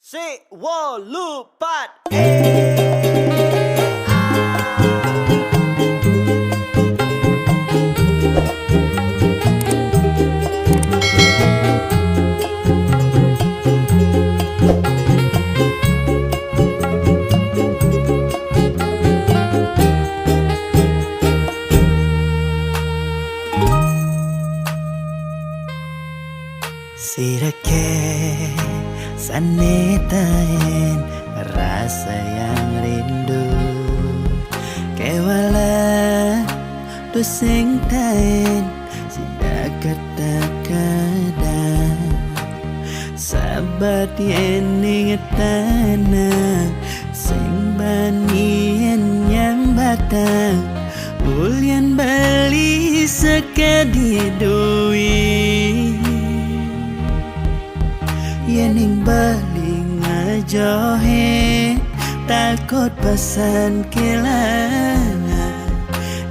Si wo lupat Sirake sanitain rasa yang rindu kewala tu sing tain sida kata-kata sabat yen ingetana sing banien yang batang ulyan bali sekadi doi yening bali ngajohe takut pesan kelana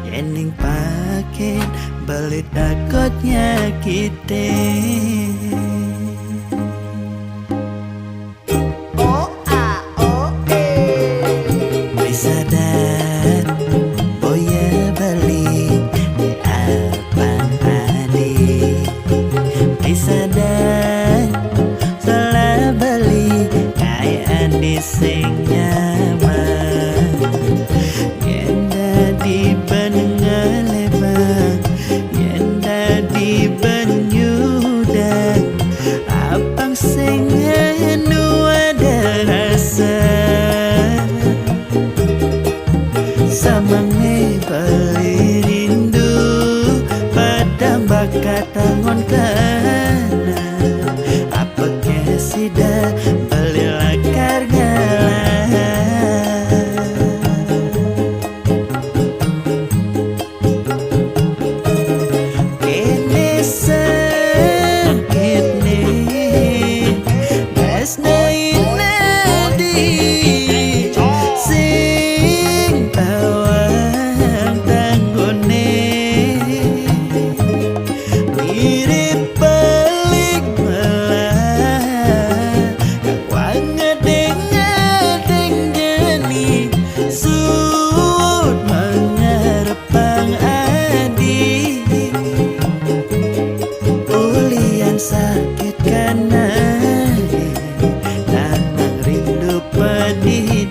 yening paket bali takut nyakitin bisa dat boya bali di abang adi bisa dat salah beli kayak di sing nyaman yenda di benengan lebang yenda di benyudang abang sing anu ada rasa samange bali rindu padang bakat tangon kana apa kesida beli lakar kene sakit nih besna inadi sing bawang tanggone mirip balik malah kakwang ngedeng-ngedeng geni sud mengarepang adi ulian sakit karena tanang rindu pedih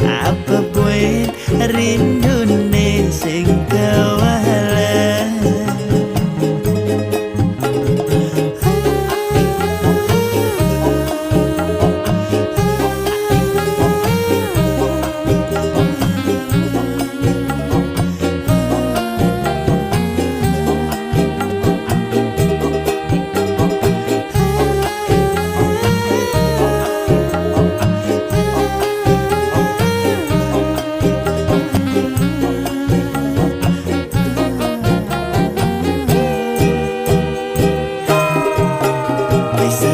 apa buat rindu nih sing kawala bisa